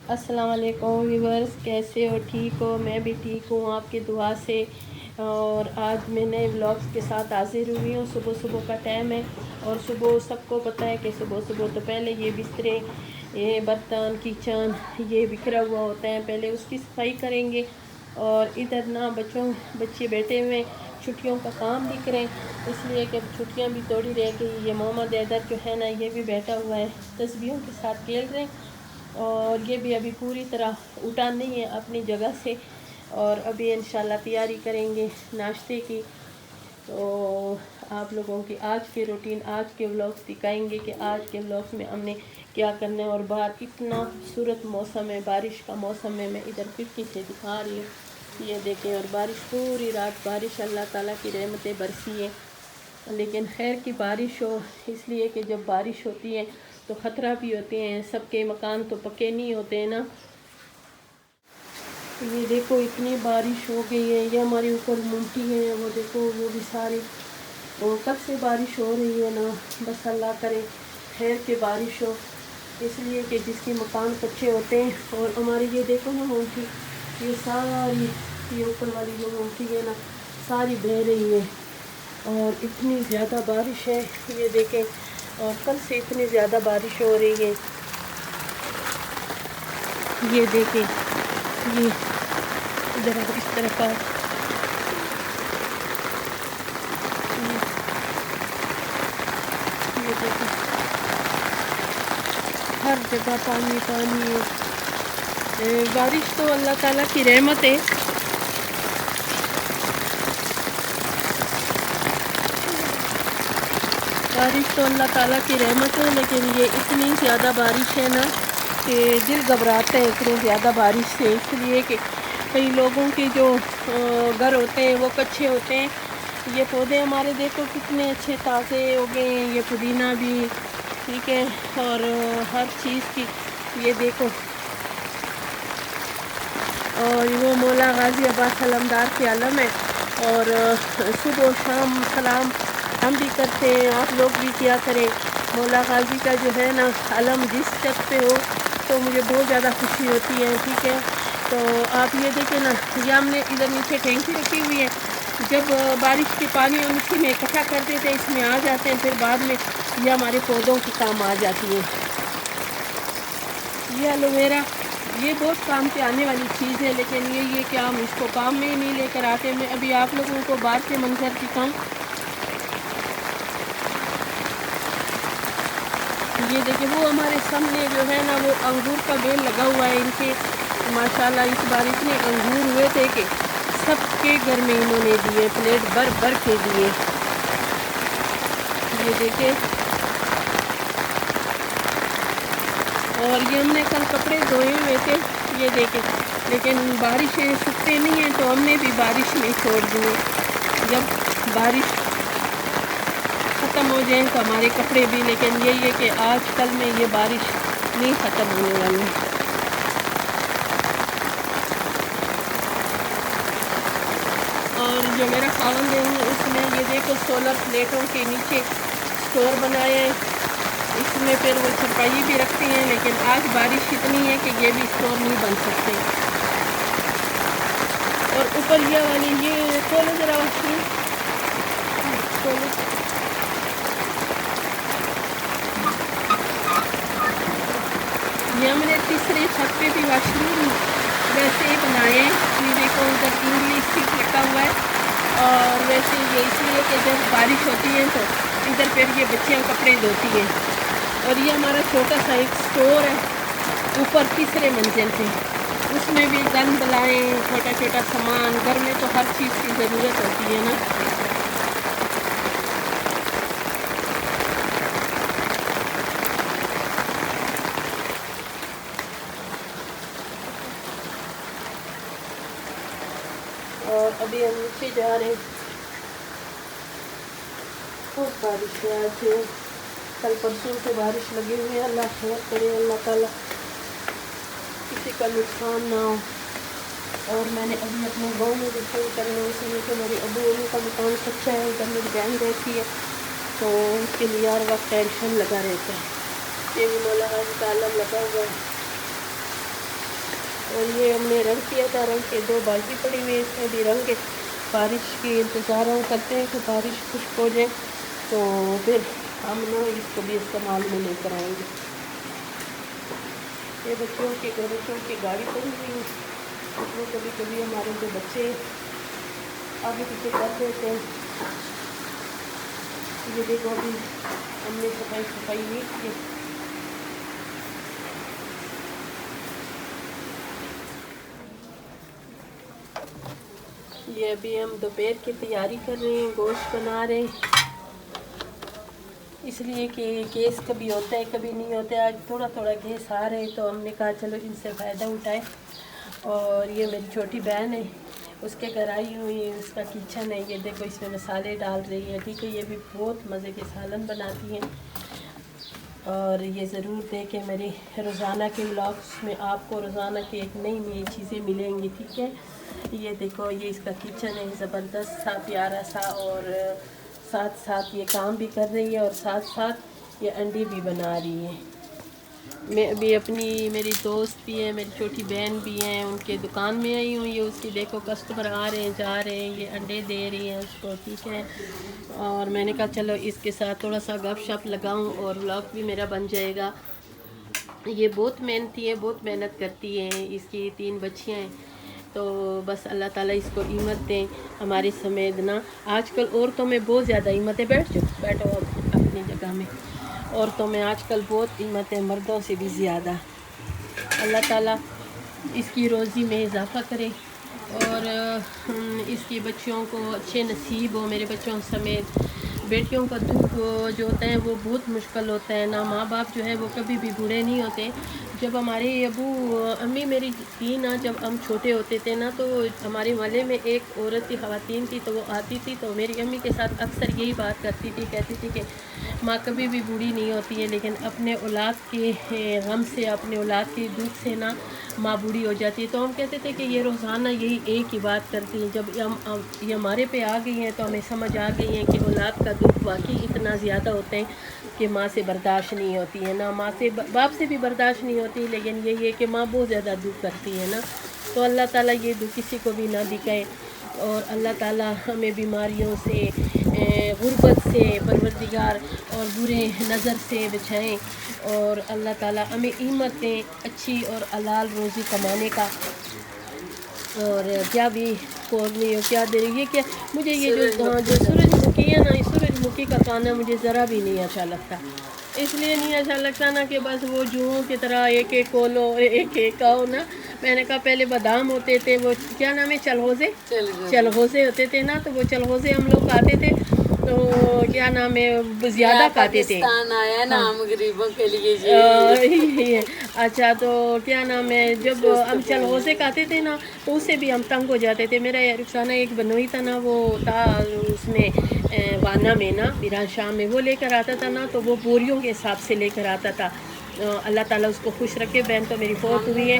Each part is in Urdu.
السلام علیکم ویورز، کیسے ہو؟ ٹھیک ہو؟ میں بھی ٹھیک ہوں آپ کی دعا سے۔ اور آج میں نئے ولاگس کے ساتھ حاضر ہوئی ہوں۔ صبح کا ٹائم ہے اور صبح سب کو پتہ ہے کہ صبح تو پہلے یہ بسترے، یہ برتن، کچن یہ بکھرا ہوا ہوتا ہے، پہلے اس کی صفائی کریں گے۔ اور ادھر نا بچے بیٹھے ہوئے چھٹیوں کا کام بھی کریں، اس لیے کہ چھٹیاں بھی تھوڑی رہ گئی۔ یہ محمد حیدر جو ہے نا، یہ بھی بیٹھا ہوا ہے، تسبیحوں کے ساتھ کھیل رہے ہیں، اور یہ بھی ابھی پوری طرح اٹھا نہیں ہے اپنی جگہ سے، اور ابھی انشاءاللہ تیاری کریں گے ناشتے کی۔ تو آپ لوگوں کی آج کے روٹین، آج کے ولاگس دکھائیں گے کہ آج کے ولاگس میں ہم نے کیا کرنا ہے۔ اور باہر اتنا خوبصورت موسم ہے، بارش کا موسم ہے، میں ادھر کھڑکی سے دکھا رہی ہوں، یہ دیکھیں۔ اور بارش پوری رات بارش، اللہ تعالیٰ کی رحمتیں برسی ہیں، لیکن خیر کی بارش ہو، اس لیے کہ جب بارش ہوتی ہے تو خطرہ بھی ہوتے ہیں، سب کے مکان تو پکے نہیں ہوتے ہیں نا۔ یہ دیکھو اتنی بارش ہو گئی ہے، یہ ہمارے اوپر ملٹی ہے، وہ دیکھو وہ بھی ساری، وہ کب سے بارش ہو رہی ہے نا، بس اللہ کرے خیر کے بارش ہو، اس لیے کہ جس کے مکان کچے ہوتے ہیں۔ اور ہماری یہ دیکھو نا ملٹی، یہ ساری، یہ اوپر والی جو ملٹی ہے نا، ساری بہہ رہی ہے، اور اتنی زیادہ بارش ہے، یہ دیکھیں، اور کل سے اتنی زیادہ بارش ہو رہی ہے، یہ دیکھیں، یہ ادھر اس طرف آ، یہ دیکھیں ہر جگہ پانی پانی ہے۔ بارش تو اللہ تعالیٰ کی رحمت ہے۔ بارش تو اللہ تعالیٰ کی رحمت ہے، لیکن یہ اتنی زیادہ بارش ہے نا کہ دل گھبراتا ہے اتنی زیادہ بارش سے، اس لیے کہ کئی لوگوں کے جو گھر ہوتے ہیں وہ کچے ہوتے ہیں۔ یہ پودے ہمارے دیکھو کتنے اچھے تازے ہو گئے ہیں، یہ پودینہ بھی ٹھیک ہے، اور ہر چیز کی یہ دیکھو۔ اور وہ مولا غازی عباس علمدار کے علم ہے، اور صبح و شام سلام ہم بھی کرتے ہیں، آپ لوگ بھی کیا کریں۔ مولا غازی کا جو ہے نا علم جس چھت پہ ہو تو مجھے بہت زیادہ خوشی ہوتی ہے، ٹھیک ہے۔ تو آپ یہ دیکھیں نا، یہ ہم نے ادھر نیچے ٹینکی رکھی ہوئی ہے، جب بارش کے پانی ہم اسی میں اکٹھا کرتے تھے، اس میں آ جاتے ہیں، پھر بعد میں یہ ہمارے پودوں کے کام آ جاتی ہے۔ یہ ایلو ویرا، یہ بہت کام پہ آنے والی چیز ہے، لیکن یہ کہ ہم اس کو کام میں ہی نہیں لے کر آتے۔ میں ابھی آپ لوگوں کو باہر کے منظر دکھاؤں، یہ دیکھیں، وہ ہمارے سامنے جو ہے نا وہ انگور کا بیل لگا ہوا ہے، ان کے ماشاءاللہ اس بار اتنے انگور ہوئے تھے کہ سب کے گھر میں انہوں نے دیے، پلیٹ بھر بھر کے دیے، یہ دیکھیں۔ اور یہ ہم نے کل کپڑے دھوئے ہوئے تھے، یہ دیکھیں، لیکن بارشیں سکتے نہیں ہیں تو ہم نے بھی بارش میں چھوڑ دیے۔ جب بارش ختم ہو جائیں تو ہمارے کپڑے بھی، لیکن یہی ہے کہ آج کل میں یہ بارش نہیں ختم ہونے والی۔ اور جو میرا خاوند ہے اس میں یہ دیکھو سولر پلیٹوں کے نیچے اسٹور بنایا ہے، اس میں پھر وہ چھپائی بھی رکھتے ہیں، لیکن آج بارش اتنی ہے کہ یہ بھی اسٹور نہیں بن سکتے۔ اور اوپر یہ والی، یہ کھولو ذرا واشروم، کھولو۔ یہ ہم نے تیسرے چھت پہ بھی واش روم ویسے ہی بنائے ہیں، یہ دیکھو ادھر انگلش سیٹ لگا ہوا ہے، اور ویسے یہ اس لیے کہ جب بارش ہوتی ہے تو ادھر پھر یہ بچیاں کپڑے دھوتی ہیں۔ اور یہ ہمارا چھوٹا سا ایک اسٹور ہے اوپر تیسرے منزل پہ، اس میں بھی گن بلائیں، چھوٹا چھوٹا سامان، گھر میں تو ہر چیز کی ضرورت ہوتی ہے نا۔ اور ابھی ہم نیچے جا رہے ہیں، بہت بارش ہے آج، کل پرسوں سے بارش لگی ہوئی ہے، اللہ خیر کرے، اللہ تعالیٰ کسی کا نقصان نہ ہو۔ اور میں نے ابھی اپنے گاؤں میں بھی فون کرنے اس لیے کہ میری ابو کا دکان کچا ہے، ادھر میری بہن رہتی ہے تو اس کے لیے ہر وقت ٹینشن لگا رہتا ہے۔ یہ بھی مولا حاج کا عالم لگا ہوا ہے، اور یہ ہم نے رنگ کیا تھا، رنگ کے 2 بالٹی پڑی ہوئی ہے، اس میں بھی رنگ کے بارش کی انتظار ہم کرتے ہیں کہ بارش خشک ہو جائے تو پھر ہم لوگ اس کو بھی استعمال میں لے کر آئیں گے۔ یہ بچوں کی گاڑی پڑی ہوئی ہے، اس میں کبھی کبھی ہمارے جو بچے آگے پیچھے کر دیتے ہیں۔ یہ دیکھو ابھی ہم نے صفائی نہیں کی۔ یہ ابھی ہم دوپہر کی تیاری کر رہے ہیں، گوشت بنا رہے ہیں، اس لیے کہ گیس کبھی ہوتا ہے کبھی نہیں ہوتا ہے۔ آج تھوڑا تھوڑا گیس آ رہے تو ہم نے کہا چلو ان سے فائدہ اٹھائے۔ اور یہ میری چھوٹی بہن ہے، اس کے گھر آئی ہوئی ہے، اس کا کچن ہے، یہ دیکھو اس میں مسالے ڈال رہی ہے، ٹھیک ہے۔ یہ بھی بہت مزے کے سالن بناتی ہیں، اور یہ ضرور دیکھیں میرے روزانہ کے ولاگس میں، آپ کو روزانہ کی ایک نئی نئی چیزیں ملیں گی، ٹھیک ہے۔ یہ دیکھو یہ اس کا کچن ہے، زبردست سا پیارا سا، اور ساتھ ساتھ یہ کام بھی کر رہی ہے اور ساتھ ساتھ یہ انڈے بھی بنا رہی ہے۔ میں ابھی میری دوست بھی ہے، میری چھوٹی بہن بھی ہیں، ان کے دکان میں آئی ہوں، یہ اس کی دیکھو کسٹمر آ رہے ہیں جا رہے ہیں، یہ انڈے دے رہی ہیں اس کو، ٹھیک ہے۔ اور میں نے کہا چلو اس کے ساتھ تھوڑا سا گپ شپ لگاؤں اور ولاگ بھی میرا بن جائے گا۔ یہ بہت محنتی ہے، بہت محنت کرتی ہے، اس کی 3 بچیاں ہیں، تو بس اللہ تعالیٰ اس کو ہمت دیں ہمارے سمیت نا۔ آج کل عورتوں میں بہت زیادہ ہمت ہے، بیٹھو اپنی جگہ میں، عورتوں میں آج کل بہت ہمت ہے، مردوں سے بھی زیادہ۔ اللہ تعالیٰ اس کی روزی میں اضافہ کرے، اور اس کی بچیوں کو اچھے نصیب ہو، میرے بچوں سمیت۔ بیٹیوں کا دکھ جو ہوتا ہے وہ بہت مشکل ہوتا ہے نا، ماں باپ جو ہے وہ کبھی بھی بوڑھے نہیں ہوتے۔ جب ہمارے امی میری تھی نا، جب ہم چھوٹے ہوتے تھے نا، تو ہمارے محلے میں ایک عورت تھی، خواتین تھی، تو وہ آتی تھی تو میری امی کے ساتھ اکثر یہی بات کرتی تھی، کہتی تھی کہ ماں کبھی بھی بوڑھی نہیں ہوتی ہے، لیکن اپنے اولاد کے غم سے، اپنے اولاد کے دکھ سے نا ماں بوڑھی ہو جاتی ہے۔ تو ہم کہتے تھے کہ یہ روزانہ یہی ایک ہی بات کرتی ہیں، جب یہ ہمارے پہ آ گئی ہیں تو ہمیں سمجھ آ گئی ہیں کہ اولاد کا دکھ واقعی اتنا زیادہ ہوتا ہے کہ ماں سے برداشت نہیں ہوتی ہے نا، ماں سے باپ سے بھی برداشت نہیں ہوتی، لیکن یہی ہے کہ ماں بہت زیادہ دکھ کرتی ہے نا۔ تو اللہ تعالیٰ یہ دکھ کسی کو بھی نہ دکھائے، اور اللہ تعالیٰ ہمیں بیماریوں سے، غربت سے پروردگار، اور برے نظر سے بچائیں، اور اللہ تعالیٰ ہمیں ہمت دیں اچھی اور حلال روزی کمانے کا۔ اور کیا بھی قومی ہو کیا دے رہی ہے، کیا مجھے یہ جو سورج مکھی ہے نا، اس سورج مکھی کا کھانا مجھے ذرا بھی نہیں اچھا لگتا، اس لیے نہیں اچھا لگتا نا کہ بس وہ جوؤں کی طرح ایک ایک کولو ایک ایک کھاؤ نا۔ میں نے کہا پہلے بادام ہوتے تھے، وہ کیا نام ہے، چلغوزے ہوتے تھے نا، تو وہ چلغوزے ہم لوگ کھاتے تھے، تو کیا نام ہے زیادہ کھاتے تھے۔ پاکستان آیا نا ہم غریبوں کے لیے اچھا، تو کیا نام ہے جب ہم چلغوزے کھاتے تھے نا تو اس سے بھی ہم تنگ ہو جاتے تھے۔ میرا رخسانہ ایک بنوئی تھا نا، وہ تھا اس میں وانا میں نا، میران شاہ میں، وہ لے کر آتا تھا نا، تو وہ بوریوں کے حساب سے لے کر آتا تھا۔ اللہ تعالیٰ اس کو خوش رکھے، بہن تو میری فوت ہوئی ہے۔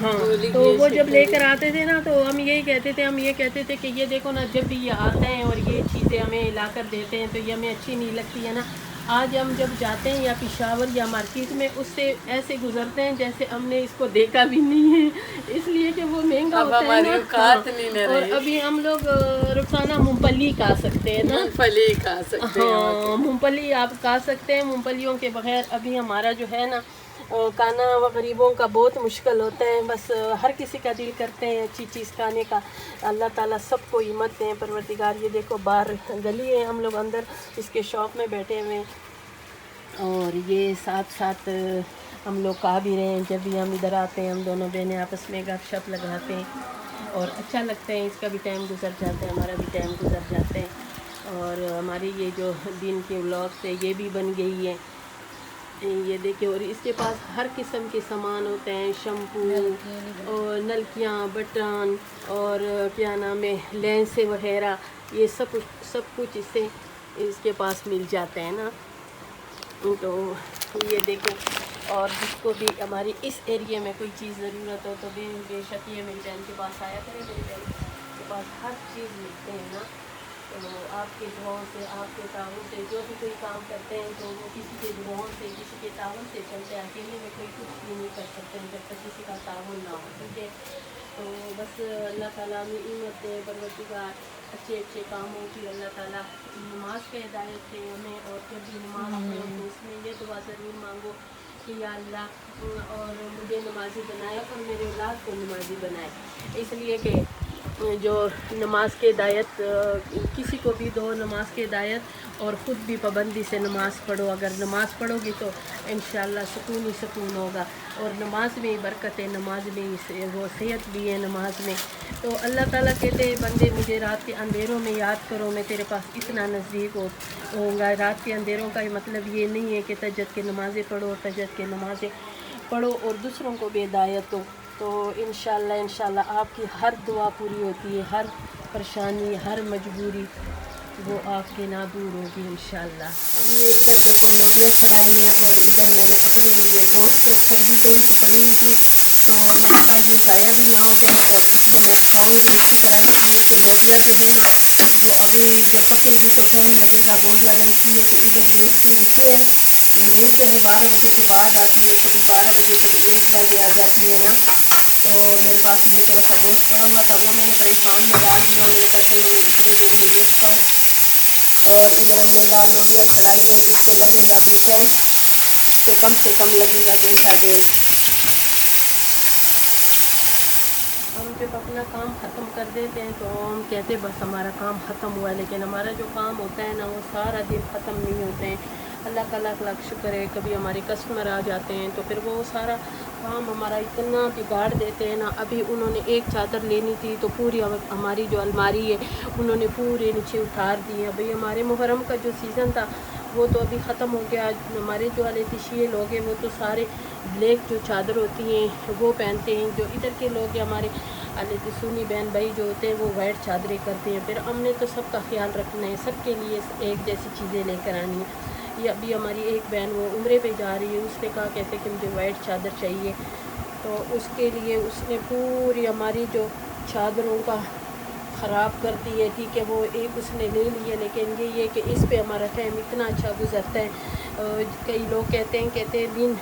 ہاں، تو وہ جب لے کر آتے تھے نا تو ہم یہی کہتے تھے کہ یہ دیکھو نا، جب بھی یہ آتے ہیں اور یہ چیزیں ہمیں لا کر دیتے ہیں تو یہ ہمیں اچھی نہیں لگتی ہے نا۔ آج ہم جب جاتے ہیں یا پشاور یا مارکیٹ میں، اس سے ایسے گزرتے ہیں جیسے ہم نے اس کو دیکھا بھی نہیں ہے، اس لیے کہ وہ مہنگا ہوتا ہے نا۔ اور ابھی ہم لوگ رخسانہ مونگ پھلی کھا سکتے ہیں نا، ہاں مونگ پھلی آپ کھا سکتے ہیں، مونگ پھلیوں کے بغیر ابھی ہمارا جو ہے نا کھانا غریبوں کا بہت مشکل ہوتا ہے۔ بس ہر کسی کا دل کرتے ہیں اچھی چیز کھانے کا، اللہ تعالیٰ سب کو ہمت دیں پروردگار۔ یہ دیکھو باہر گلی ہے، ہم لوگ اندر اس کے شاپ میں بیٹھے ہوئے ہیں، اور یہ ساتھ ساتھ ہم لوگ کھا بھی رہے ہیں۔ جب بھی ہم ادھر آتے ہیں ہم دونوں بہنیں آپس میں گپ شپ لگاتے ہیں اور اچھا لگتا ہے، اس کا بھی ٹائم گزر جاتا ہے، ہمارا بھی ٹائم گزر جاتا ہے۔ اور ہماری یہ جو دن کے ولاگس ہے یہ بھی بن گئی ہے، یہ دیکھیں۔ اور اس کے پاس ہر قسم کے سامان ہوتے ہیں، شیمپو اور نلکیاں، بٹن، اور کیا نام ہے لینس وغیرہ، یہ سب کچھ اس کے پاس مل جاتا ہے نا۔ تو یہ دیکھو اور جس کو بھی ہماری اس ایریے میں کوئی چیز ضرورت ہو تو بے شک یہ میری بہن کے پاس آیا کرے. میری بہن کے پاس ہر چیز ملتے ہیں نا. تو آپ کے دعاؤں سے، آپ کے تعاون سے جو بھی کوئی کام کرتے ہیں تو وہ کسی کے دعاؤں سے، کسی کے تعاون سے چلتے ہیں. اکیلے میں کوئی کچھ بھی نہیں کر سکتے ہیں جب تک کسی کا تعاون نہ ہو. ٹھیک ہے، تو بس اللہ تعالیٰ میں ہمت دے، پروردگار اچھے اچھے کاموں کی اللہ تعالیٰ نماز کے ہدایت دے ہمیں. اور جب بھی نماز پڑھو تو اس میں یہ دعا ضرور مانگو کہ یا اللہ اور مجھے نمازی بنائے اور میرے اولاد کو نمازی بنائے. اس لیے کہ جو نماز کے ہدایت کسی کو بھی دو نماز کی ہدایت، اور خود بھی پابندی سے نماز پڑھو. اگر نماز پڑھو گی تو انشاءاللہ سکون ہی سکون ہوگا. اور نماز میں ہی برکت ہے، نماز میں ہی وہ صحت بھی ہے نماز میں. تو اللہ تعالیٰ کہتے ہیں بندے مجھے رات کے اندھیروں میں یاد کرو، میں تیرے پاس اتنا نزدیک ہوں گا. رات کے اندھیروں کا مطلب یہ نہیں ہے کہ تہجد کی نمازیں پڑھو، تہجد کی نمازیں پڑھو اور دوسروں کو بھی ہدایت دو. تو انشاءاللہ آپ کی ہر دعا پوری ہوتی ہے، ہر پریشانی، ہر مجبوری وہ آپ کے نہ دور ہوگی انشاءاللہ. اب میں ادھر دیکھو لوبیا چڑھائی ہیں اور ادھر میں نے اپنے لیے گوشت کر دی تھی پڑی ہوئی تھی. تو میں نے کہا یہ ضائع بھی نہ ہو جائے اور اس کو میں پکاؤں گی اسی طرح. اس لیے کہ لوبیا جو ہے نا وہ ابھی جب پکے گی تو ٹائم لگے گا بہت زیادہ. اس لیے کہ ادھر گیس کی نیچے ہے. نیند جو ہے 12 بجے کے بعد آتی ہے، کبھی 12 بجے کبھی 1 بجے آ جاتی ہے نا. تو میرے پاس یہ تھوڑا سا گوشت پڑا ہوا تھا، وہ میں نے فرائی پان میں ڈال دیا. میں نے کہا چلو میں اتنی دیر میں یہ پکاؤں. اور ادھر ہم نے دال لوبیا چڑھائی ہے، اس کو لگے گا ابھی ٹائم تو کم سے کم لگے گا گھنٹہ ڈیڑھ. ہم جب اپنا کام ختم کر دیتے ہیں تو ہم کہتے ہیں بس ہمارا کام ختم ہوا ہے، لیکن ہمارا جو کام ہوتا ہے نا وہ سارا دن ختم نہیں ہوتے ہیں. اللہ کا لاکھ لاکھ شکر ہے. کبھی ہمارے کسٹمر آ جاتے ہیں تو پھر وہ سارا کام ہمارا اتنا بگاڑ دیتے ہیں نا. ابھی انہوں نے ایک چادر لینی تھی تو پوری ہماری جو الماری ہے انہوں نے پورے نیچے اتار دی ہے. ابھی ہمارے محرم کا جو سیزن تھا وہ تو ابھی ختم ہو گیا. ہمارے جو شیعہ لوگ ہیں وہ تو سارے بلیک جو چادر ہوتی ہیں وہ پہنتے ہیں. جو ادھر کے لوگ ہیں ہمارے سنی بہن بھائی جو ہوتے ہیں وہ وائٹ چادریں کرتے ہیں. پھر ہم نے تو سب کا خیال رکھنا ہے، سب کے لیے ایک جیسی چیزیں لے کر آنی ہیں. یہ ابھی ہماری ایک بہن وہ عمرے پہ جا رہی ہے، اس نے کہا کہتے کہ مجھے وائٹ چادر چاہیے. تو اس کے لیے اس نے پوری ہماری جو چادروں کا خراب کر دی ہے. ٹھیک ہے، وہ ایک اس نے لے لی ہے، لیکن یہ کہ اس پہ ہمارا ٹائم اتنا اچھا گزرتا ہے. کئی لوگ کہتے ہیں دن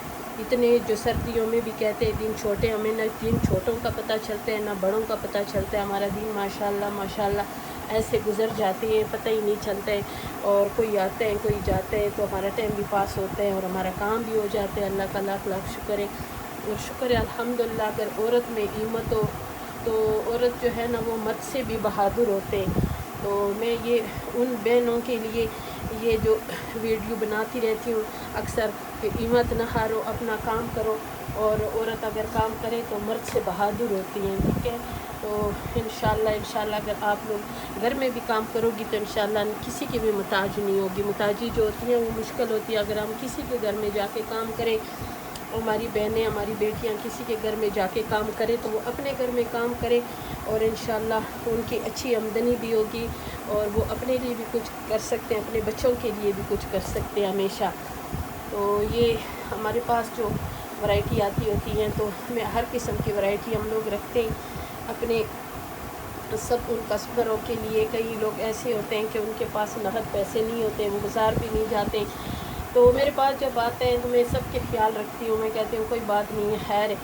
اتنے جو سردیوں میں بھی کہتے ہیں دن چھوٹے، ہمیں نہ دن چھوٹوں کا پتہ چلتا ہے نہ بڑوں کا پتہ چلتا ہے. ہمارا دن ماشاءاللہ ایسے گزر جاتے ہیں، پتہ ہی نہیں چلتا ہے. اور کوئی آتا ہے کوئی جاتا ہے تو ہمارا ٹائم بھی پاس ہوتا ہے اور ہمارا کام بھی ہو جاتا ہے. اللہ کا لاکھ لاکھ شکر ہے. اور شکر ہے الحمدللہ. اگر عورت میں ہمت ہو تو عورت جو ہے نا وہ مرد سے بھی بہادر ہوتے ہیں. تو میں یہ ان بہنوں کے لیے یہ جو ویڈیو بناتی رہتی ہوں اکثر کہ ہمت نہ ہارو، اپنا کام کرو. اور عورت اگر کام کرے تو مرد سے بہادر ہوتی ہیں. ٹھیک ہے، تو انشاءاللہ اگر آپ لوگ گھر میں بھی کام کرو گی تو انشاءاللہ کسی کی بھی محتاج نہیں ہوگی. محتاجی جو ہوتی ہے وہ مشکل ہوتی ہے. اگر ہم کسی کے گھر میں جا کے کام کریں، ہماری بہنیں ہماری بیٹیاں کسی کے گھر میں جا کے کام کریں تو وہ اپنے گھر میں کام کریں اور انشاءاللہ ان کی اچھی آمدنی بھی ہوگی اور وہ اپنے لیے بھی کچھ کر سکتے ہیں، اپنے بچوں کے لیے بھی کچھ کر سکتے ہیں ہمیشہ. تو یہ ہمارے پاس جو ورائٹی آتی ہوتی ہیں تو ہمیں ہر قسم کی ورائٹی ہم لوگ رکھتے ہیں اپنے سب ان کسٹمروں کے لیے. کئی لوگ ایسے ہوتے ہیں کہ ان کے پاس نقد پیسے نہیں ہوتے، وہ بازار بھی نہیں جاتے. تو میرے پاس جب آتے ہیں تو میں سب کے خیال رکھتی ہوں. میں کہتی ہوں کوئی بات نہیں ہے، خیر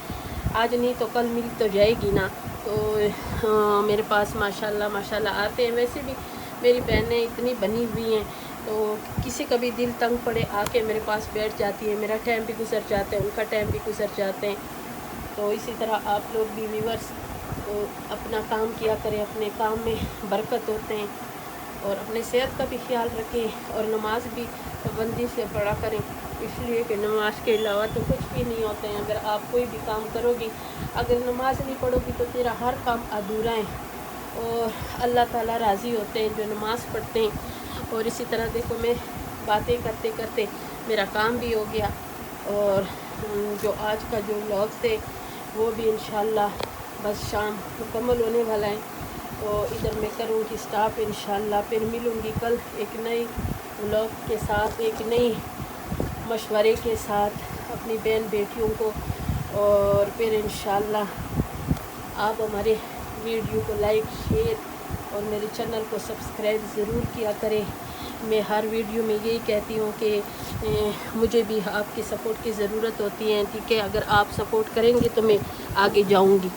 آج نہیں تو کل مل تو جائے گی نا. تو میرے پاس ماشاءاللہ آتے ہیں. ویسے بھی میری بہنیں اتنی بنی ہوئی ہیں تو کسی کا بھی دل تنگ پڑے آ کے میرے پاس بیٹھ جاتی ہے. میرا ٹائم بھی گزر جاتا ہے، ان کا ٹائم بھی گزر جاتے ہیں. تو اسی طرح آپ لوگ بھی ویورس تو اپنا کام کیا کریں، اپنے کام میں برکت ہوتے ہیں اور اپنے صحت کا بھی خیال رکھیں اور نماز بھی پابندی سے پڑھا کریں. اس لیے کہ نماز کے علاوہ تو کچھ بھی نہیں ہوتے ہیں. اگر آپ کوئی بھی کام کرو گی، اگر نماز نہیں پڑھو گی تو تیرا ہر کام ادھورا ہے. اور اللہ تعالیٰ راضی ہوتے ہیں جو نماز پڑھتے ہیں. اور اسی طرح دیکھو میں باتیں کرتے کرتے میرا کام بھی ہو گیا اور جو آج کا جو ولاگ تھے وہ بھی انشاءاللہ بس شام مکمل ہونے والا ہے. تو ادھر میں کروں گی سٹاپ انشاءاللہ. پھر ملوں گی کل ایک نئی ولاگ کے ساتھ، ایک نئی مشورے کے ساتھ. اپنی بہن بیٹیوں کو، اور پھر انشاءاللہ آپ ہمارے ویڈیو کو لائک شیئر اور میرے چینل کو سبسکرائب ضرور کیا کریں۔ میں ہر ویڈیو میں یہی کہتی ہوں کہ مجھے بھی آپ کی سپورٹ کی ضرورت ہوتی ہے، ٹھیک ہے؟ اگر آپ سپورٹ کریں گے تو میں آگے جاؤں گی۔